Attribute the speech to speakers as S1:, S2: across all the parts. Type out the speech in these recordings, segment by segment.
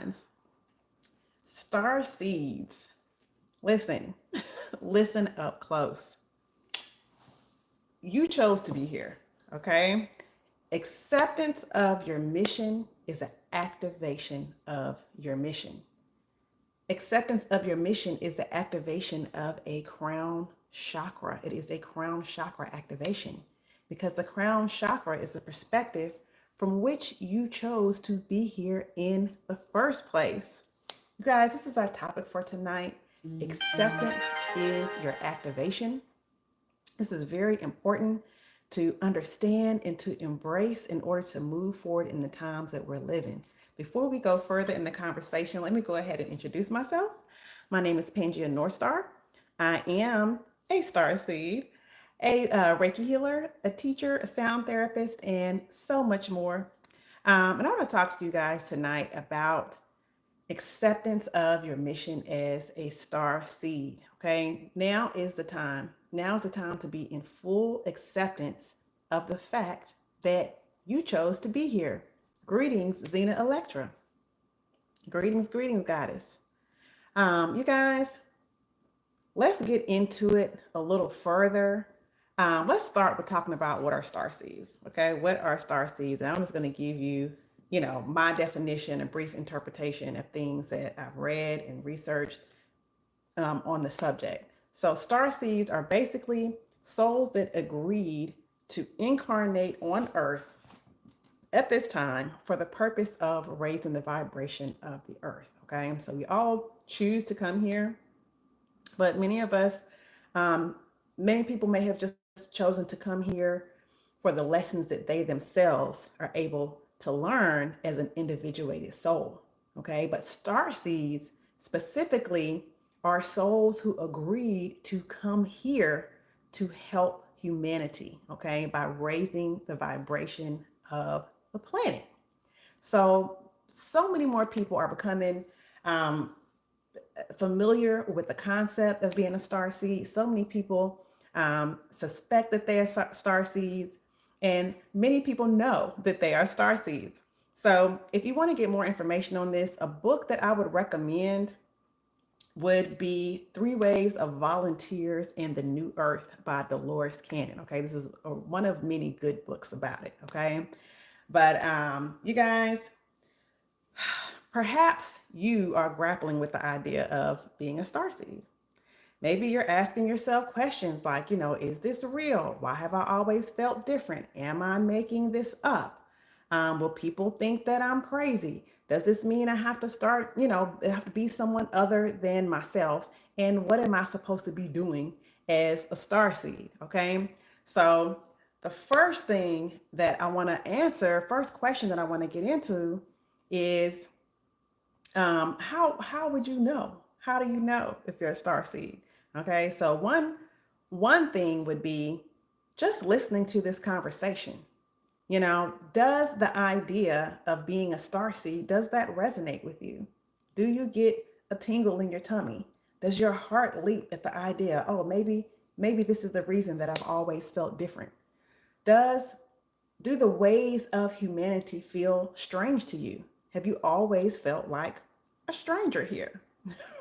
S1: signs. Star seeds. Listen, listen up close. You chose to be here, okay? Acceptance of your mission is an activation of your mission. Acceptance of your mission is the activation of a crown chakra. It is a crown chakra activation because the crown chakra is the perspective from which you chose to be here in the first place. You guys, this is our topic for tonight. Acceptance is your activation. This is very important to understand and to embrace in order to move forward in the times that we're living. Before we go further in the conversation, let me go ahead and introduce myself. My name is Pangea Northstar. I am a star seed, a Reiki healer, a teacher, a sound therapist, and so much more. And I want to talk to you guys tonight about acceptance of your mission as a star seed. Okay, now is the time. Now is the time to be in full acceptance of the fact that you chose to be here. Greetings, Xena Electra. Greetings, greetings, goddess. You guys, let's get into it a little further. Let's start with talking about what are star seeds. Okay, what are star seeds? And I'm just going to give you, my definition, a brief interpretation of things that I've read and researched on the subject. So, star seeds are basically souls that agreed to incarnate on Earth at this time for the purpose of raising the vibration of the Earth. Okay, so we all choose to come here, but many of us, um, many people may have just chosen to come here for the lessons that they themselves are able to learn as an individuated soul. Okay, but star seeds specifically are souls who agreed to come here to help humanity, okay, by raising the vibration of the planet. So many more people are becoming um, familiar with the concept of being a star seed. So many people suspect that they are star seeds, and many people know that they are star seeds. So, if you want to get more information on this, a book that I would recommend would be Three Waves of Volunteers and the New Earth by Dolores Cannon. Okay, this is one of many good books about it. Okay, but you guys, perhaps you are grappling with the idea of being a starseed. Maybe you're asking yourself questions like, is this real? Why have I always felt different? Am I making this up? Will people think that I'm crazy? Does this mean I have to start, I have to be someone other than myself? And what am I supposed to be doing as a starseed? Okay. So, the first thing that I want to answer, first question that I want to get into is how would you know? How do you know if you're a star seed? Okay, so one thing would be just listening to this conversation. Does the idea of being a star seed, does that resonate with you? Do you get a tingle in your tummy? Does your heart leap at the idea, oh, maybe this is the reason that I've always felt different? Does do the ways of humanity feel strange to you? Have you always felt like a stranger here?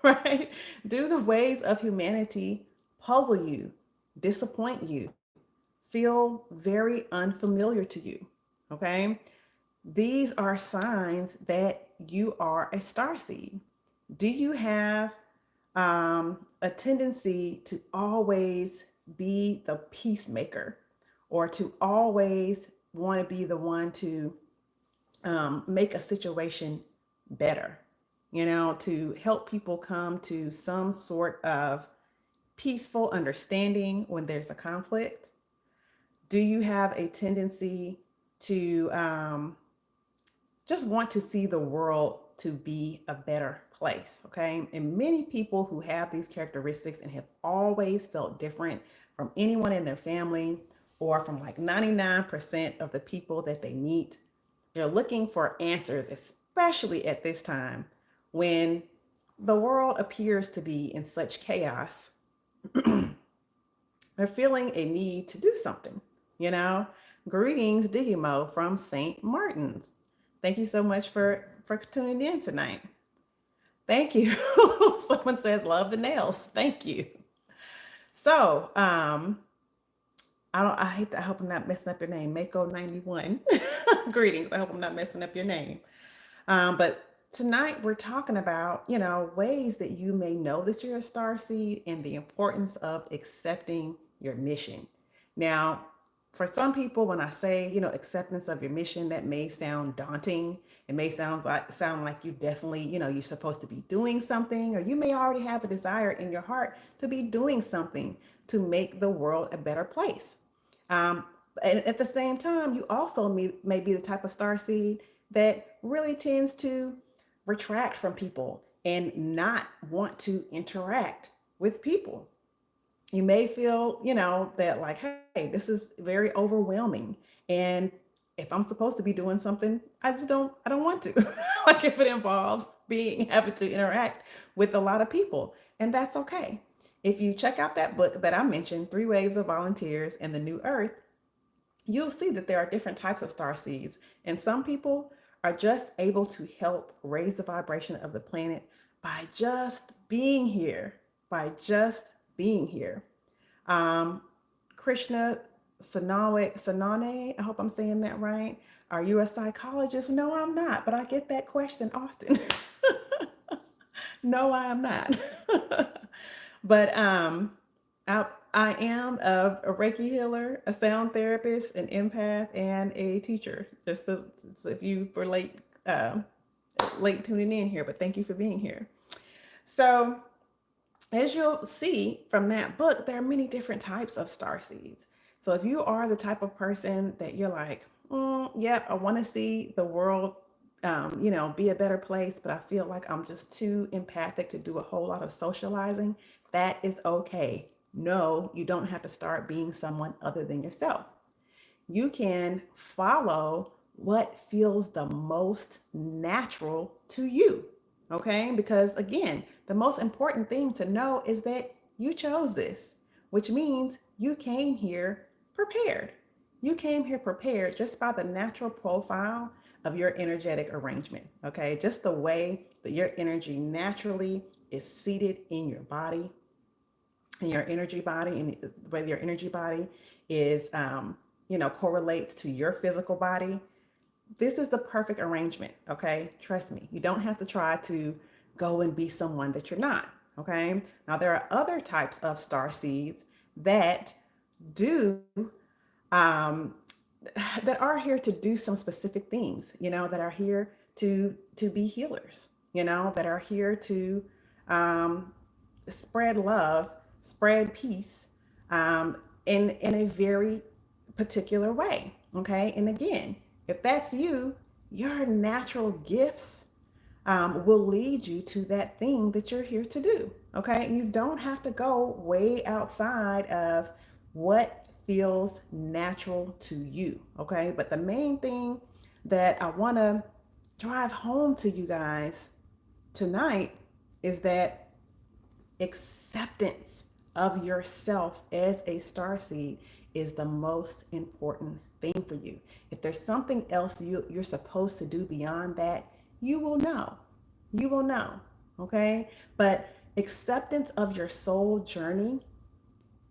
S1: Right? Do the ways of humanity puzzle you, disappoint you, feel very unfamiliar to you? Okay? These are signs that you are a star seed. Do you have a tendency to always be the peacemaker or to always want to be the one to make a situation better, to help people come to some sort of peaceful understanding when there's a conflict? Do you have a tendency to just want to see the world to be a better place? Okay. And many people who have these characteristics and have always felt different from anyone in their family or from like 99% of the people that they meet, they're looking for answers, especially at this time when the world appears to be in such chaos. They're feeling a need to do something, you know? Greetings, Digimo from St. Martin's. Thank you so much for tuning in tonight. Thank you. Someone says love the nails. Thank you. So, I hope I'm not messing up your name. Mako 91. Greetings. I hope I'm not messing up your name. But tonight we're talking about, ways that you may know that you're a star seed and the importance of accepting your mission. Now, for some people, when I say, acceptance of your mission, that may sound daunting. It may sound like you definitely, you're supposed to be doing something, or you may already have a desire in your heart to be doing something to make the world a better place. Um, and at the same time, you also may be the type of star seed that really tends to retract from people and not want to interact with people. You may feel, that like, hey, this is very overwhelming. And if I'm supposed to be doing something, I don't want to. Like if it involves having to interact with a lot of people. And that's okay. If you check out that book that I mentioned, Three Waves of Volunteers and the New Earth, you'll see that there are different types of star seeds. And some people are just able to help raise the vibration of the planet by just being here, by just being here. Um, Krishna Sanane, I hope I'm saying that right. Are you a psychologist? No, I'm not, but I get that question often. No, I am not. But I am a Reiki healer, a sound therapist, an empath, and a teacher. So if you were late tuning in here, but thank you for being here. So as you'll see from that book, there are many different types of star seeds. So if you are the type of person that you're like, yep, I want to see the world, be a better place, but I feel like I'm just too empathic to do a whole lot of socializing, that is okay. No, you don't have to start being someone other than yourself. You can follow what feels the most natural to you. Okay? Because again, the most important thing to know is that you chose this, which means you came here prepared. You came here prepared just by the natural profile of your energetic arrangement. Okay? Just the way that your energy naturally is seated in your body, in your energy body, and the way your energy body is correlates to your physical body. This is the perfect arrangement. Okay, trust me, you don't have to try to go and be someone that you're not. Okay, now there are other types of star seeds that do um, that are here to do some specific things, that are here to be healers, that are here to um, spread love, spread peace, in a very particular way. Okay, and again, if that's you, your natural gifts will lead you to that thing that you're here to do. Okay, and you don't have to go way outside of what feels natural to you. Okay, but the main thing that I want to drive home to you guys tonight is that acceptance of yourself as a star seed is the most important thing for you. If there's something else you're supposed to do beyond that, you will know. You will know. Okay? But acceptance of your soul journey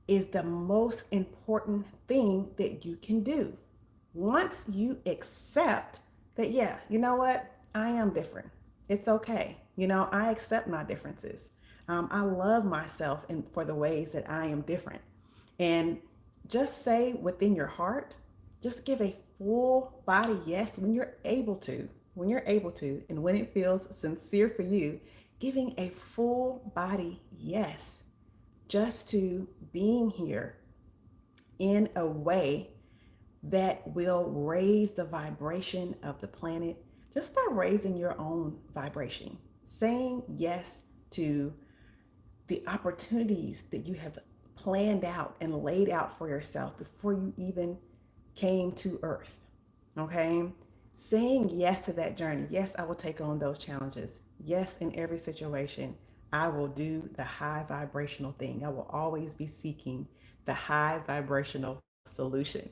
S1: is the most important thing that you can do. Once you accept that, yeah, you know what? I am different. It's okay. I accept my differences. I love myself for the ways that I am different. And just say within your heart, just give a full body yes when you're able to. When you're able to, and when it feels sincere for you, giving a full body yes just to being here in a way that will raise the vibration of the planet just by raising your own vibration. Saying yes to the opportunities that you have planned out and laid out for yourself before you even came to Earth. Okay? Saying yes to that journey. Yes, I will take on those challenges. Yes, in every situation, I will do the high vibrational thing. I will always be seeking the high vibrational solution.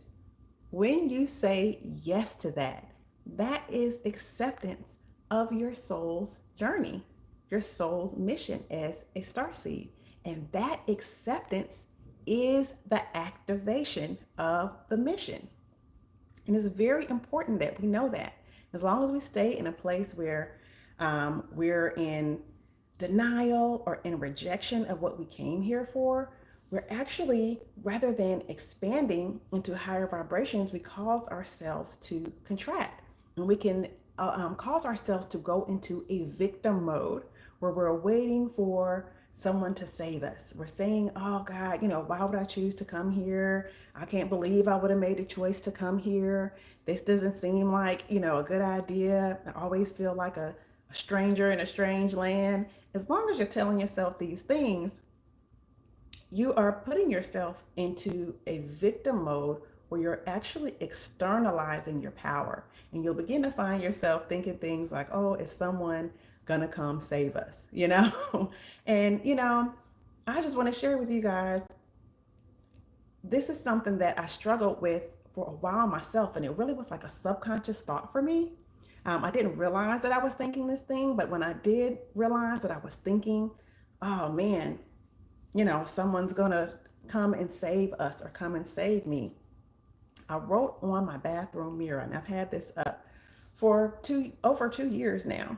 S1: When you say yes to that, that is acceptance of your soul's journey. your soul's mission as a starseed. And that acceptance is the activation of the mission. And it's very important that we know that. As long as we stay in a place where we're in denial or in rejection of what we came here for, we're actually, rather than expanding into higher vibrations, we cause ourselves to contract. And we can cause ourselves to go into a victim mode where we're waiting for someone to save us. We're saying, oh God, why would I choose to come here? I can't believe I would have made a choice to come here. This doesn't seem like, a good idea. I always feel like a stranger in a strange land. As long as you're telling yourself these things, you are putting yourself into a victim mode where you're actually externalizing your power. And you'll begin to find yourself thinking things like, oh, is someone gonna come save us? And, I just want to share with you guys, this is something that I struggled with for a while myself. And it really was like a subconscious thought for me. I didn't realize that I was thinking this thing, but when I did realize that I was thinking, oh man, someone's gonna come and save us or come and save me, I wrote on my bathroom mirror, and I've had this up for over 2 years now.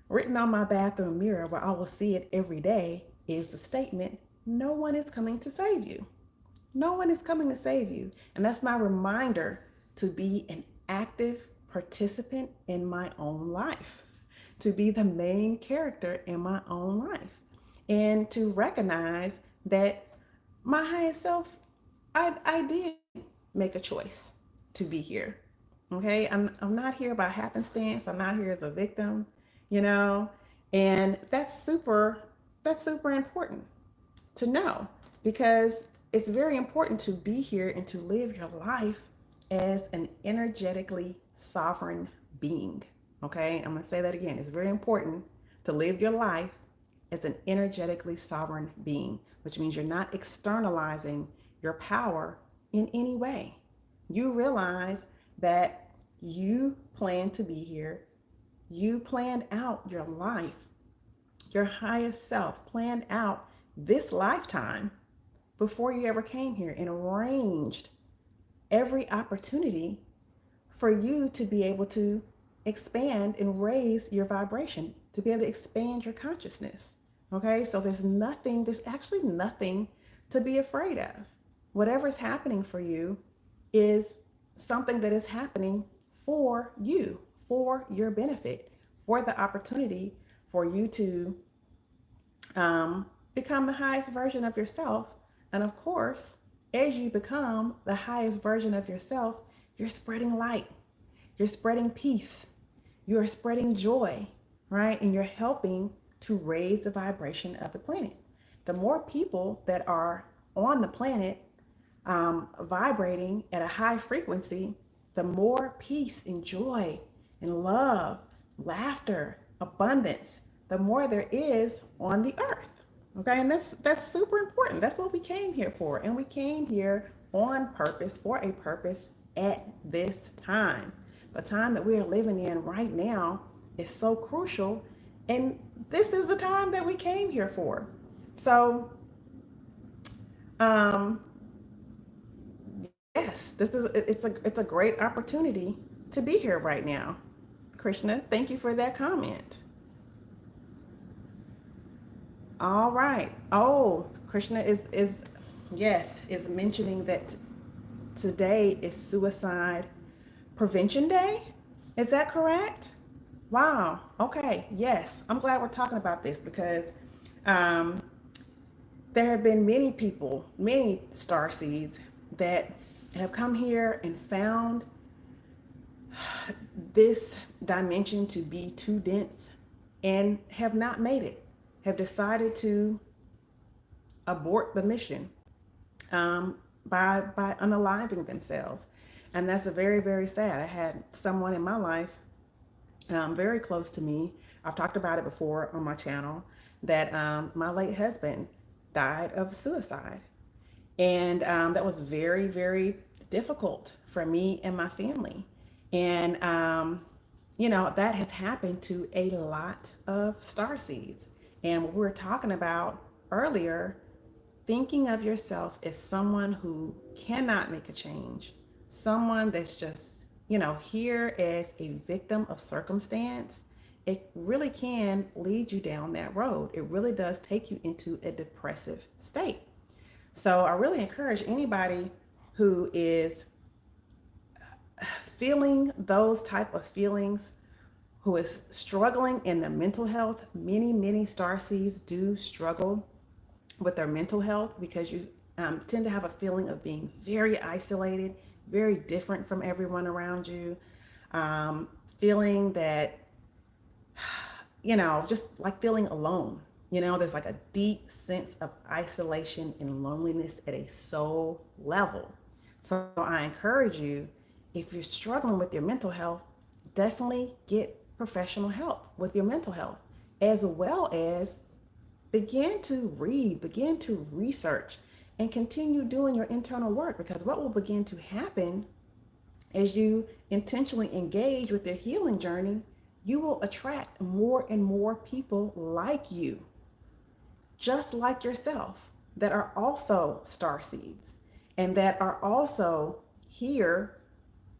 S1: Written on my bathroom mirror, where I will see it every day, is the statement, no one is coming to save you. No one is coming to save you. And that's my reminder to be an active participant in my own life, to be the main character in my own life, and to recognize that my highest self, I did make a choice to be here. Okay, I'm not here by happenstance. I'm not here as a victim, you know, and that's super important to know, because it's very important to be here and to live your life as an energetically sovereign being. Okay, I'm gonna say that again. It's very important to live your life as an energetically sovereign being, which means you're not externalizing your power in any way. You realize that you plan to be here. You planned out your life. Your highest self planned out this lifetime before you ever came here and arranged every opportunity for you to be able to expand and raise your vibration, to be able to expand your consciousness. Okay, so there's actually nothing to be afraid of. Whatever is happening for you is something that is happening for you, for your benefit, for the opportunity for you to become the highest version of yourself. And of course, as you become the highest version of yourself, you're spreading light, you're spreading peace, you're spreading joy, right? And you're helping to raise the vibration of the planet. The more people that are on the planet vibrating at a high frequency, the more peace and joy and love, laughter, abundance, the more there is on the earth. Okay, and that's super important. That's what we came here for. And we came here on purpose, for a purpose at this time. The time that we are living in right now is so crucial. And this is the time that we came here for. So, yes, it's a great opportunity to be here right now. Krishna, thank you for that comment. All right. Oh, Krishna is mentioning that today is Suicide Prevention Day. Is that correct? Wow. Okay. Yes. I'm glad we're talking about this, because um, there have been many people, many star seeds that have come here and found this dimension to be too dense and have not made it, have decided to abort the mission by unaliving themselves. And that's a very, very sad. I had someone in my life very close to me. I've talked about it before on my channel, that my late husband died of suicide. And that was very, very difficult for me and my family. And that has happened to a lot of star seeds. And what we were talking about earlier, thinking of yourself as someone who cannot make a change, someone that's just, here as a victim of circumstance, it really can lead you down that road. It really does take you into a depressive state. So I really encourage anybody who is feeling those type of feelings, who is struggling in their mental health. Many star seeds do struggle with their mental health because you tend to have a feeling of being very isolated, very different from everyone around you, feeling that, just like feeling alone. There's like a deep sense of isolation and loneliness at a soul level. So I encourage you, if you're struggling with your mental health, definitely get professional help with your mental health, as well as begin to read, begin to research, and continue doing your internal work. Because what will begin to happen as you intentionally engage with your healing journey, you will attract more and more people like you, just like yourself, that are also star seeds and that are also here,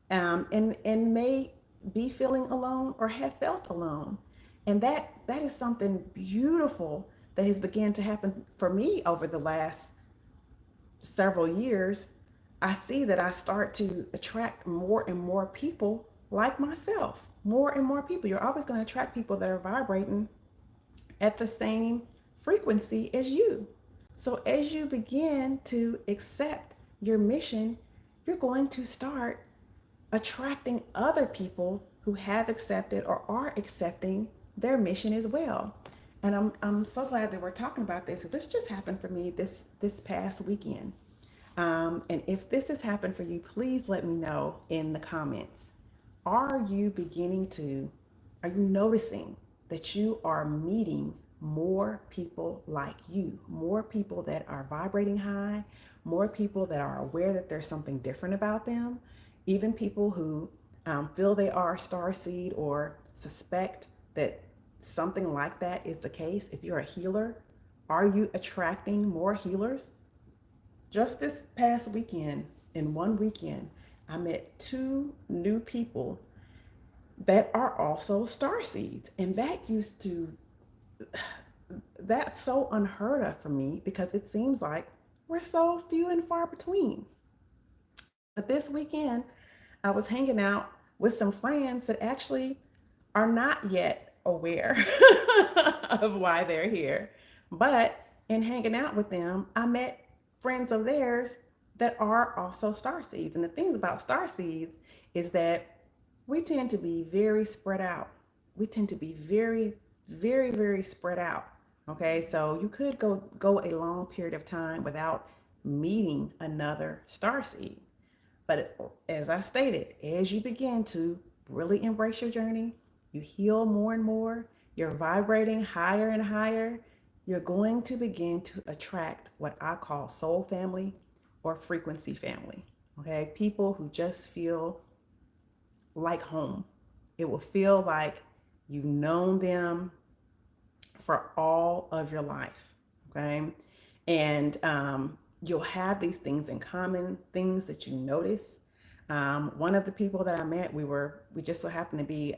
S1: and may be feeling alone or have felt alone. And that is something beautiful that has begun to happen for me over the last several years. I see that I start to attract more and more people like myself. More and more people. You're always going to attract people that are vibrating at the same frequency as you. So as you begin to accept your mission, you're going to start attracting other people who have accepted or are accepting their mission as well. And I'm so glad that we're talking about this. This just happened for me this past weekend. And if this has happened for you, please let me know in the comments. Are you beginning to, are you noticing that you are meeting more people like you, more people that are vibrating high, more people that are aware that there's something different about them, even people who feel they are star seed or suspect that something like that is the case? If you're a healer, are you attracting more healers? Just this past weekend, in one weekend, I met two new people that are also star seeds. And that's so unheard of for me because it seems like we're so few and far between. But this weekend, I was hanging out with some friends that actually are not yet aware of why they're here. But in hanging out with them, I met friends of theirs that are also star seeds. And the thing about star seeds is that we tend to be very spread out. We tend to be very spread out. Okay, so you could go a long period of time without meeting another star seed. But as I stated, as you begin to really embrace your journey, you heal more and more, you're vibrating higher and higher, you're going to begin to attract what I call soul family or frequency family. Okay, people who just feel like home. It will feel like you've known them for all of your life. Okay, and you'll have these things in common, things that you notice. One of the people that I met, we just so happened to be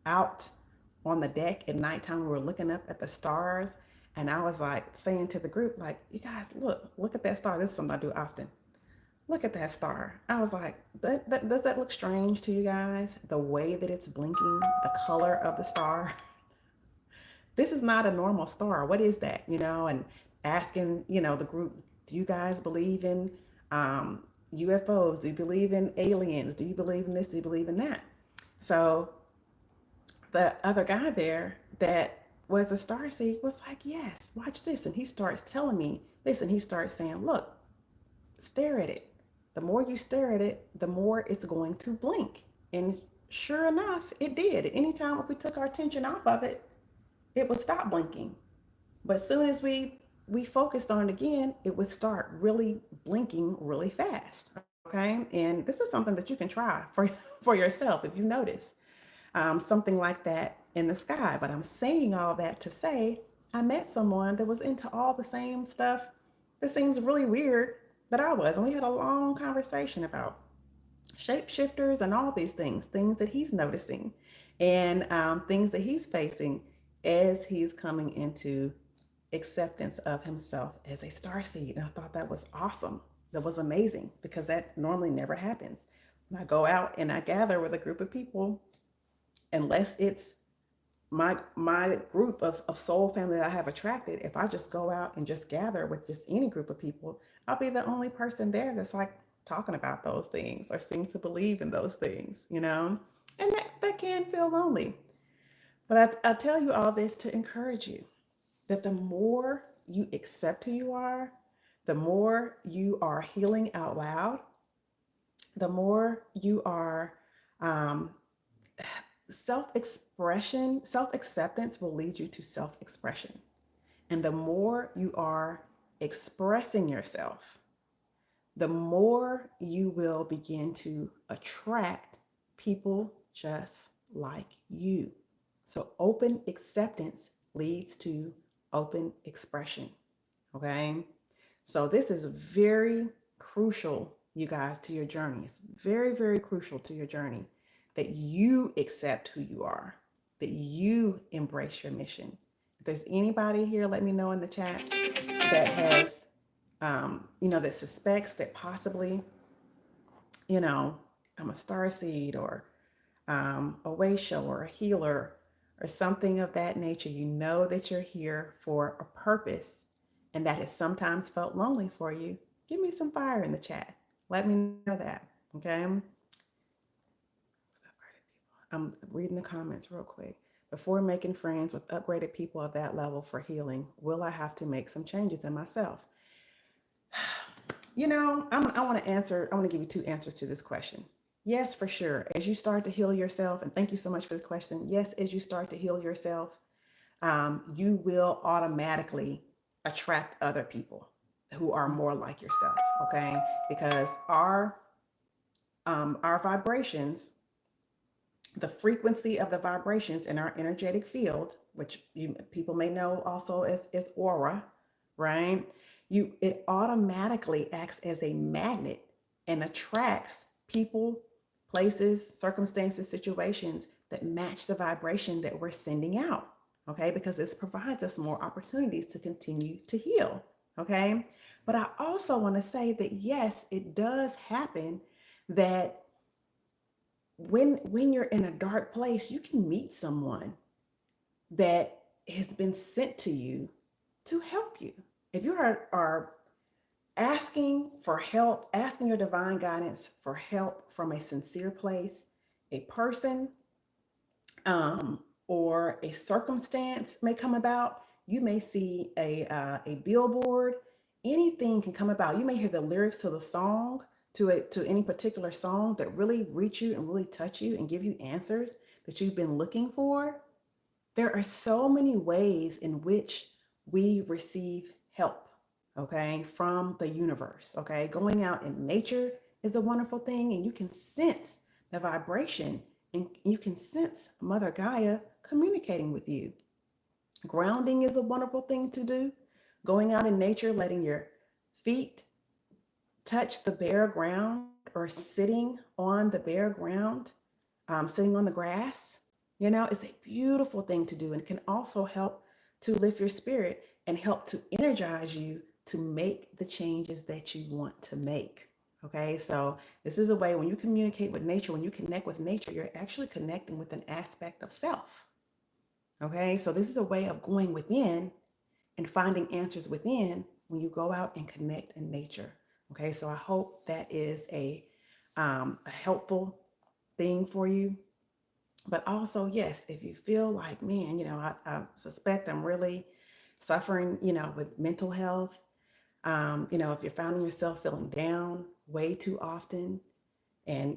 S1: out on the deck at nighttime. We were looking up at the stars, and I was like saying to the group, like, "You guys, look at that star." This is something I do often. Look at that star. I was like, does that look strange to you guys? The way that it's blinking, the color of the star. This is not a normal star. What is that? And asking, the group, do you guys believe in UFOs? Do you believe in aliens? Do you believe in this? Do you believe in that? So the other guy there that was a star seed was like, yes, watch this. And he starts telling me this, and he starts saying, look, stare at it. The more you stare at it, the more it's going to blink. And sure enough, it did. Anytime if we took our attention off of it, it would stop blinking. But as soon as we focused on it again, it would start really blinking really fast. Okay. And this is something that you can try for, for yourself if you notice. something like that in the sky. But I'm saying all that to say I met someone that was into all the same stuff that seems really weird that I was. And we had a long conversation about shapeshifters and all these things that he's noticing, and things that he's facing as he's coming into acceptance of himself as a star seed. And I thought that was awesome. That was amazing because that normally never happens. When I go out and I gather with a group of people, unless it's my group of soul family that I have attracted, if I just go out and just gather with just any group of people, I'll be the only person there that's like talking about those things or seems to believe in those things, you know? And that can feel lonely. But I tell you all this to encourage you that the more you accept who you are, the more you are healing out loud, the more you are um, self acceptance will lead you to self expression. And the more you are expressing yourself, the more you will begin to attract people just like you. So, open acceptance leads to open expression. Okay. So, this is very crucial, you guys, to your journey. It's very, very crucial to your journey that you accept who you are, that you embrace your mission. If there's anybody here, let me know in the chat that has, that suspects that possibly, you know, I'm a star seed or a way show or a healer or something of that nature. You know that you're here for a purpose and that has sometimes felt lonely for you. Give me some fire in the chat. Let me know that. Okay. I'm reading the comments real quick. Before making friends with upgraded people of that level for healing, will I have to make some changes in myself? I want to answer, I want to give you two answers to this question. Yes, for sure. As you start to heal yourself, and thank you so much for this question. Yes, as you start to heal yourself, you will automatically attract other people who are more like yourself. Okay, because our vibrations, the frequency of the vibrations in our energetic field, which people may know also as aura, right? It automatically acts as a magnet and attracts people, places, circumstances, situations that match the vibration that we're sending out. Okay, because this provides us more opportunities to continue to heal. Okay, but I also want to say that yes, it does happen that when you're in a dark place, you can meet someone that has been sent to you to help you. If you are asking for help, asking your divine guidance for help from a sincere place, a person or a circumstance may come about. You may see a billboard. Anything can come about. You may hear the lyrics to the song, to any particular song that really reach you and really touch you and give you answers that you've been looking for. There are so many ways in which we receive help, okay, from the universe, okay? Going out in nature is a wonderful thing, and you can sense the vibration and you can sense Mother Gaia communicating with you. Grounding is a wonderful thing to do. Going out in nature, letting your feet touch the bare ground or sitting on the bare ground, sitting on the grass, it's a beautiful thing to do and can also help to lift your spirit and help to energize you to make the changes that you want to make. Okay, so this is a way when you communicate with nature, when you connect with nature, you're actually connecting with an aspect of self. Okay, so this is a way of going within and finding answers within when you go out and connect in nature. Okay, so I hope that is a helpful thing for you. But also, yes, if you feel like, man, I suspect I'm really suffering, with mental health, if you're finding yourself feeling down way too often, and,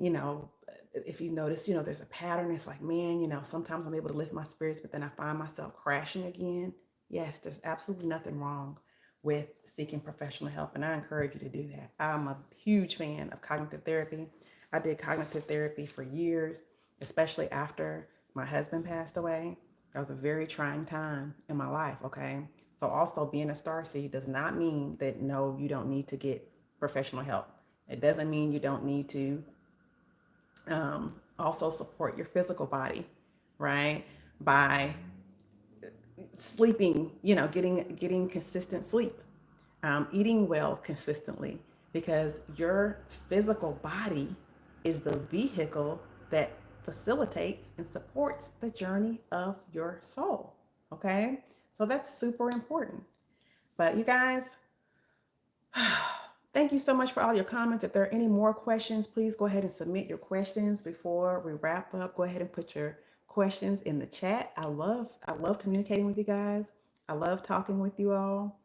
S1: if you notice, there's a pattern, it's like, man, sometimes I'm able to lift my spirits, but then I find myself crashing again. Yes, there's absolutely nothing wrong with seeking professional help. And I encourage you to do that. I'm a huge fan of cognitive therapy. I did cognitive therapy for years, especially after My husband passed away. That was a very trying time in my life, okay? So also being a star seed does not mean that no, you don't need to get professional help. It doesn't mean you don't need to also support your physical body, right? By sleeping, getting consistent sleep, eating well consistently, because your physical body is the vehicle that facilitates and supports the journey of your soul. Okay, so that's super important. But you guys, thank you so much for all your comments. If there are any more questions, please go ahead and submit your questions before we wrap up. Go ahead and put your questions in the chat. I love communicating with you guys. I love talking with you all.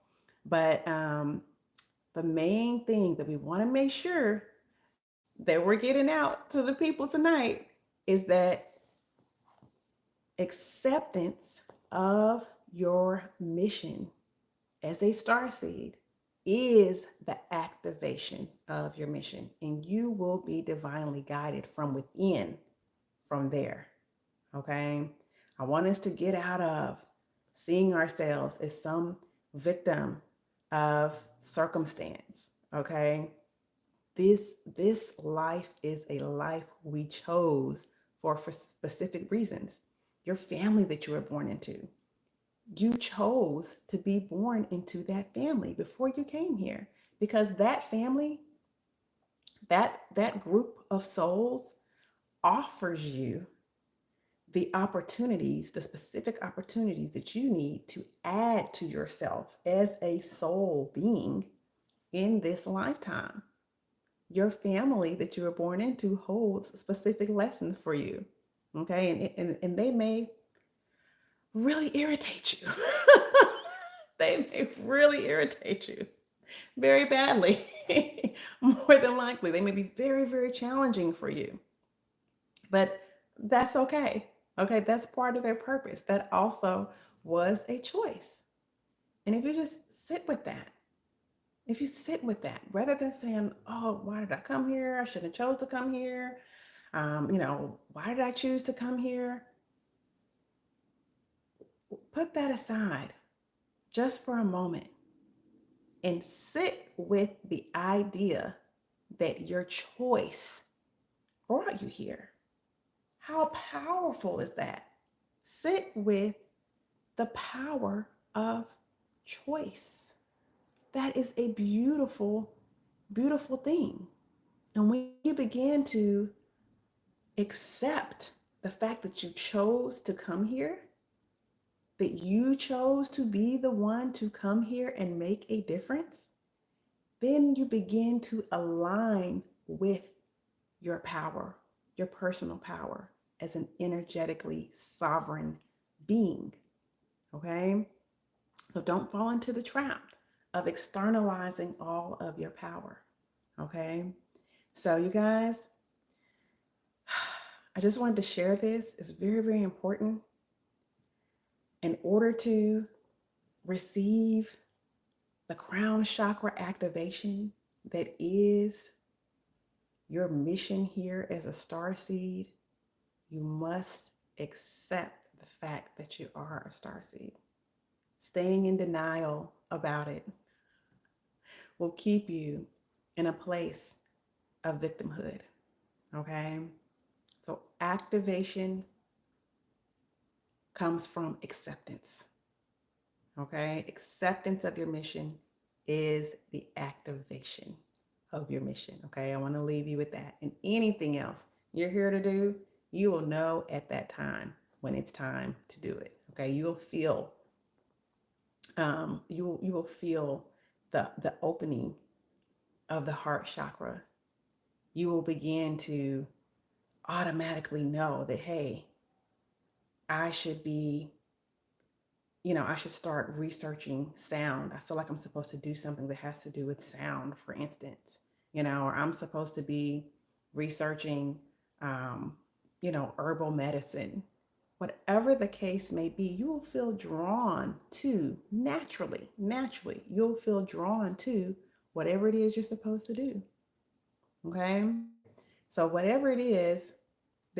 S1: But the main thing that we want to make sure that we're getting out to the people tonight is that acceptance of your mission as a star seed is the activation of your mission, and you will be divinely guided from within from there. Okay, I want us to get out of seeing ourselves as some victim of circumstance. Okay, this life is a life we chose for specific reasons. Your family that you were born into, you chose to be born into that family before you came here, because that family, that group of souls offers you the specific opportunities that you need to add to yourself as a soul being in this lifetime. Your family that you were born into holds specific lessons for you. Okay. And they may really irritate you. They may really irritate you very badly. More than likely, they may be very, very challenging for you. But that's okay. Okay. That's part of their purpose. That also was a choice. And if you just sit with that, if you sit with that, rather than saying, oh, why did I come here? I shouldn't have chose to come here. Why did I choose to come here? Put that aside just for a moment and sit with the idea that your choice brought you here. How powerful is that? Sit with the power of choice. That is a beautiful, beautiful thing. And when you begin to accept the fact that you chose to come here, that you chose to be the one to come here and make a difference, then you begin to align with your power, your personal power as an energetically sovereign being. Okay? So don't fall into the trap of externalizing all of your power. Okay? So, you guys, I just wanted to share this. It's very, very important. In order to receive the crown chakra activation that is your mission here as a star seed, you must accept the fact that you are a star seed. Staying in denial about it will keep you in a place of victimhood. Okay? So activation comes from acceptance. Okay? Acceptance of your mission is the activation of your mission. Okay? I want to leave you with that. And anything else you're here to do, you will know at that time when it's time to do it. Okay? You will feel you will feel the opening of the heart chakra. You will begin to automatically know that, hey, I should be, I should start researching sound. I feel like I'm supposed to do something that has to do with sound, for instance, or I'm supposed to be researching, herbal medicine. Whatever the case may be, you will feel drawn to naturally, you'll feel drawn to whatever it is you're supposed to do. Okay. So, whatever it is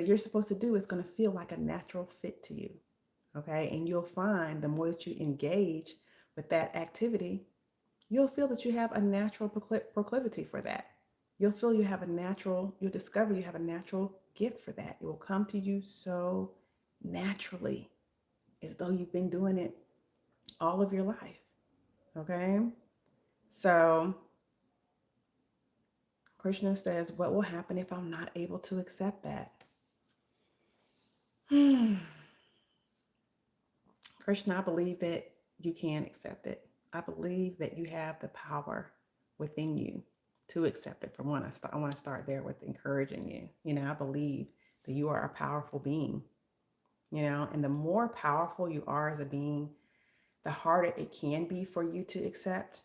S1: that you're supposed to do is going to feel like a natural fit to you. Okay. And you'll find the more that you engage with that activity, you'll feel that you have a natural proclivity for that. You'll discover you have a natural gift for that. It will come to you so naturally, as though you've been doing it all of your life. Okay. So Krishna says, what will happen if I'm not able to accept that? Krishna, I believe that you can accept it. I believe that you have the power within you to accept it. For one, I want to start there with encouraging you. I believe that you are a powerful being, and the more powerful you are as a being, the harder it can be for you to accept,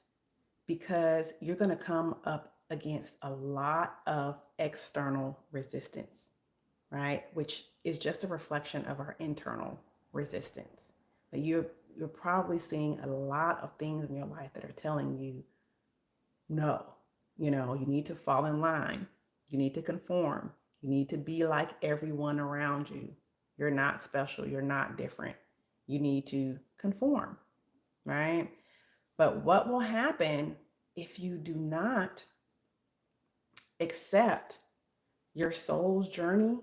S1: because you're going to come up against a lot of external resistance, right? Which is just a reflection of our internal resistance. But you're probably seeing a lot of things in your life that are telling you, no, you need to fall in line. You need to conform. You need to be like everyone around you. You're not special. You're not different. You need to conform, right? But what will happen if you do not accept your soul's journey?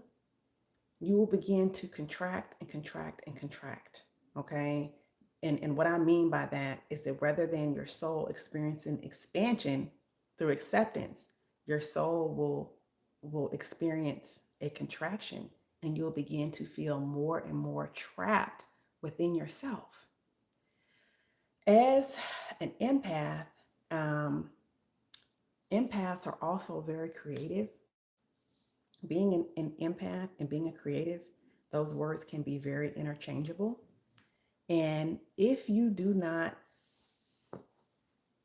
S1: You will begin to contract and contract and contract. Okay. And what I mean by that is that rather than your soul experiencing expansion through acceptance, your soul will experience a contraction, and you'll begin to feel more and more trapped within yourself. As an empath, um, empaths are also very creative. Being an empath and being a creative, those words can be very interchangeable. And if you do not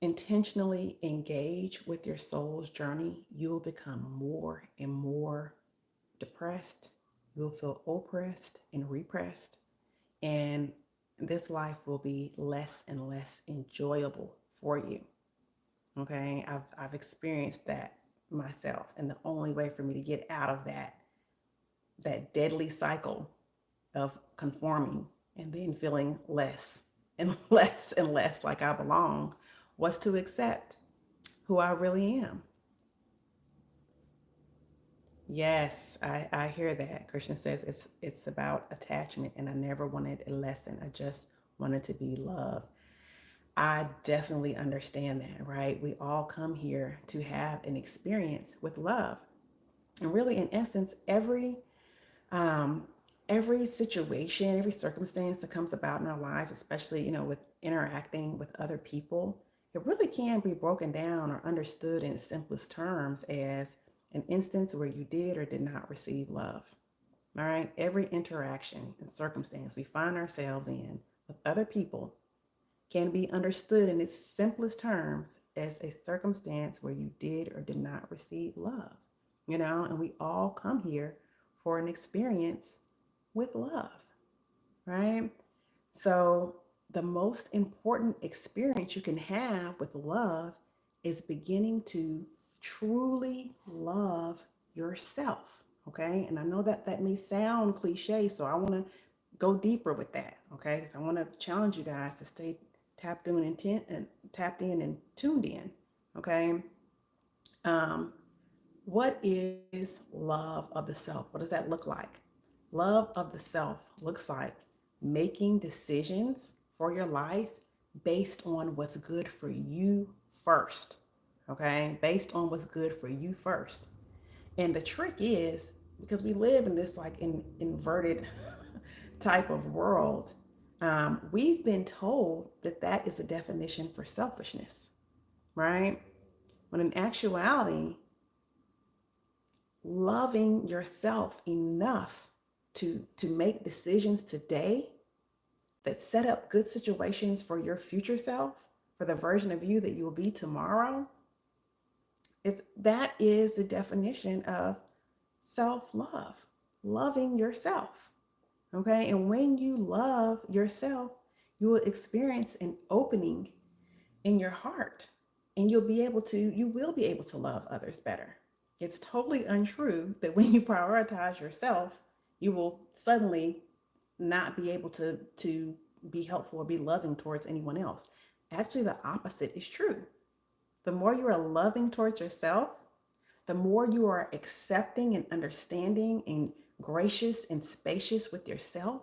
S1: intentionally engage with your soul's journey, you'll become more and more depressed. You'll feel oppressed and repressed. And this life will be less and less enjoyable for you. Okay. I've experienced that myself. And the only way for me to get out of that deadly cycle of conforming and then feeling less and less and less like I belong was to accept who I really am. Yes, I hear that. Krishna says it's about attachment, and I never wanted a lesson. I just wanted to be loved. I definitely understand that, right? We all come here to have an experience with love. And really, in essence, um, every situation, every circumstance that comes about in our life, especially, with interacting with other people, it really can be broken down or understood in its simplest terms as an instance where you did or did not receive love. All right. Every interaction and circumstance we find ourselves in with other people can be understood in its simplest terms as a circumstance where you did or did not receive love. And we all come here for an experience with love, right? So, the most important experience you can have with love is beginning to truly love yourself, okay? And I know that that may sound cliche, so I want to go deeper with that, okay? So I want to challenge you guys to stay tapped in and tuned in, okay? Um, what is love of the self? What does that look like? Love of the self looks like making decisions for your life based on what's good for you first. Okay? Based on what's good for you first. And the trick is, because we live in this like inverted type of world, we've been told that that is the definition for selfishness, right? When in actuality, loving yourself enough to make decisions today that set up good situations for your future self, for the version of you that you will be tomorrow, that is the definition of self-love, loving yourself. Okay? And when you love yourself, you will experience an opening in your heart, and you will be able to love others better. It's totally untrue that when you prioritize yourself, you will suddenly not be able to be helpful or be loving towards anyone else. Actually, the opposite is true. The more you are loving towards yourself, the more you are accepting and understanding and gracious and spacious with yourself,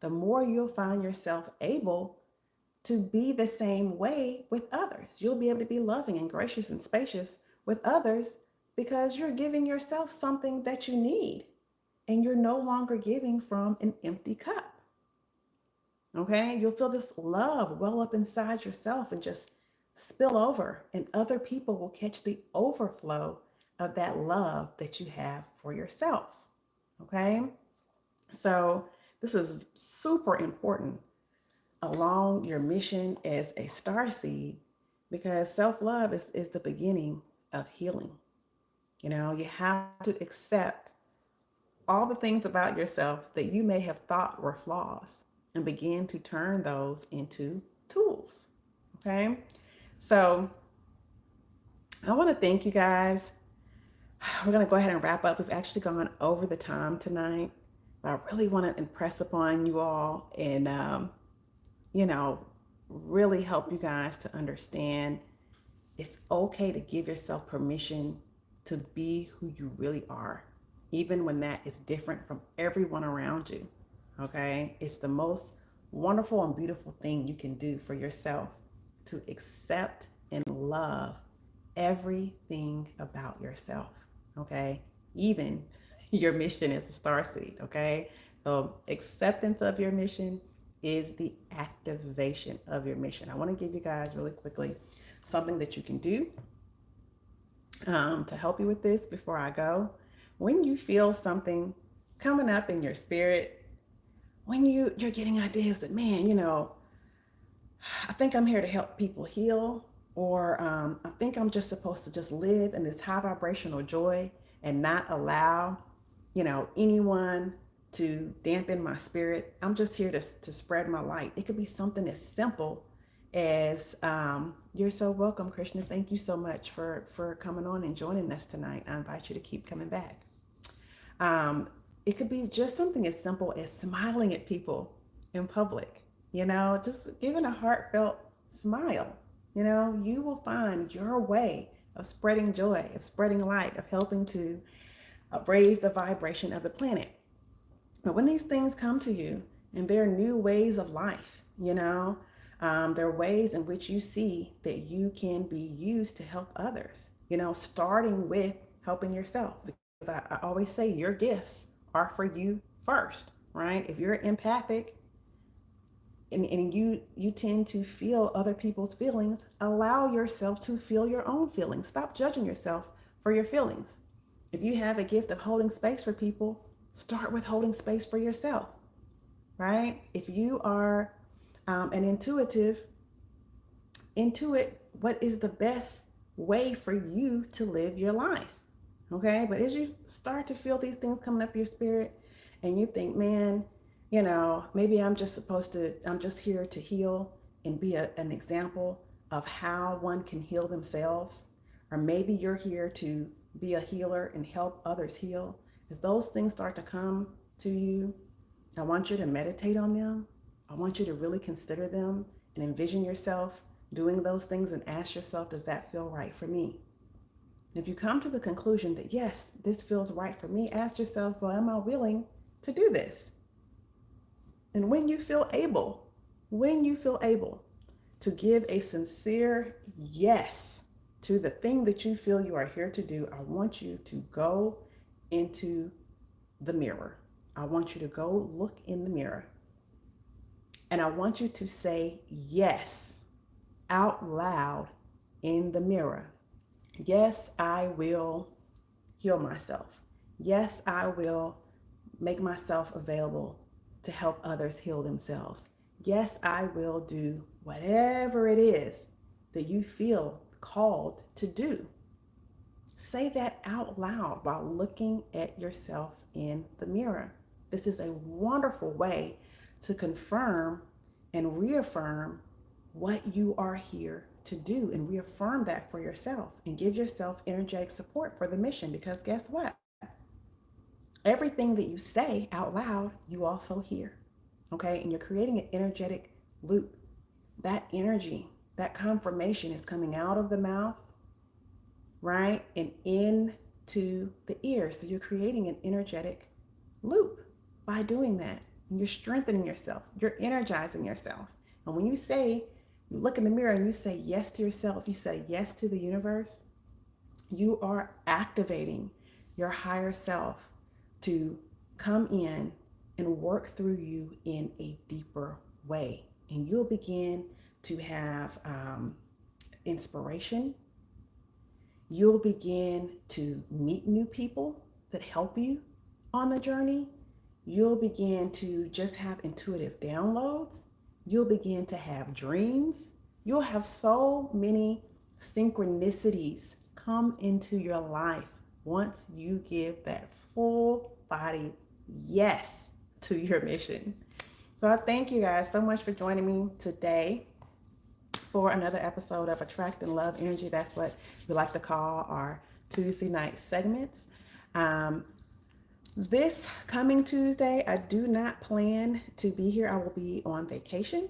S1: the more you'll find yourself able to be the same way with others. You'll be able to be loving and gracious and spacious with others because you're giving yourself something that you need and you're no longer giving from an empty cup. Okay? You'll feel this love well up inside yourself and just spill over, and other people will catch the overflow of that love that you have for yourself. Okay? So, this is super important along your mission as a star seed because self love is the beginning of healing. You have to accept all the things about yourself that you may have thought were flaws and begin to turn those into tools. Okay. So I want to thank you guys. We're going to go ahead and wrap up. We've actually gone over the time tonight, but I really want to impress upon you all and, you know, really help you guys to understand it's okay to give yourself permission to be who you really are, even when that is different from everyone around you. Okay? It's the most wonderful and beautiful thing you can do for yourself to accept and love everything about yourself. Okay? Even your mission as a star seed. Okay? So, acceptance of your mission is the activation of your mission. I want to give you guys really quickly something that you can do to help you with this before I go. When you feel something coming up in your spirit, when you're getting ideas that, man, I think I'm here to help people heal, or I think I'm just supposed to just live in this high vibrational joy and not allow, anyone to dampen my spirit. I'm just here to spread my light. It could be something as simple as you're so welcome, Krishna. Thank you so much for coming on and joining us tonight. I invite you to keep coming back. It could be just something as simple as smiling at people in public, just giving a heartfelt smile. You will find your way of spreading joy, of spreading light, of helping to raise the vibration of the planet. But when these things come to you and there are new ways of life, there are ways in which you see that you can be used to help others, starting with helping yourself. Because I always say your gifts are for you first, right? If you're empathic and you tend to feel other people's feelings, allow yourself to feel your own feelings. Stop judging yourself for your feelings. If you have a gift of holding space for people, start with holding space for yourself, right? If you are an intuitive, intuit what is the best way for you to live your life. Okay. But as you start to feel these things coming up your spirit and you think, man, maybe I'm just here to heal and be an example of how one can heal themselves. Or maybe you're here to be a healer and help others heal. As those things start to come to you, I want you to meditate on them. I want you to really consider them and envision yourself doing those things and ask yourself, does that feel right for me? And if you come to the conclusion that, yes, this feels right for me, ask yourself, well, am I willing to do this? And when you feel able to give a sincere yes to the thing that you feel you are here to do, I want you to go into the mirror. I want you to go look in the mirror. And I want you to say yes out loud in the mirror. Yes, I will heal myself. Yes, I will make myself available to help others heal themselves. Yes, I will do whatever it is that you feel called to do. Say that out loud while looking at yourself in the mirror. This is a wonderful way to confirm and reaffirm what you are here to do, and reaffirm that for yourself and give yourself energetic support for the mission. Because guess what? Everything that you say out loud, you also hear. Okay? And you're creating an energetic loop. That energy, that confirmation is coming out of the mouth, right? And into the ear. So you're creating an energetic loop by doing that. And you're strengthening yourself. You're energizing yourself. And when you say, you look in the mirror and you say yes to yourself, you say yes to the universe, you are activating your higher self to come in and work through you in a deeper way. And you'll begin to have inspiration. You'll begin to meet new people that help you on the journey. You'll begin to just have intuitive downloads. You'll begin to have dreams. You'll have so many synchronicities come into your life once you give that full body yes to your mission. So I thank you guys so much for joining me today for another episode of Attract and Love Energy. That's what we like to call our Tuesday night segments. This coming Tuesday, I do not plan to be here. I will be on vacation.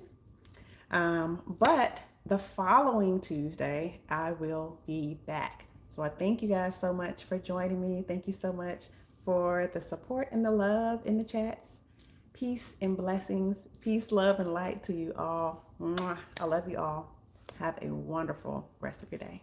S1: But the following Tuesday, I will be back. So I thank you guys so much for joining me. Thank you so much for the support and the love in the chats. Peace and blessings. Peace, love, and light to you all. Mwah. I love you all. Have a wonderful rest of your day.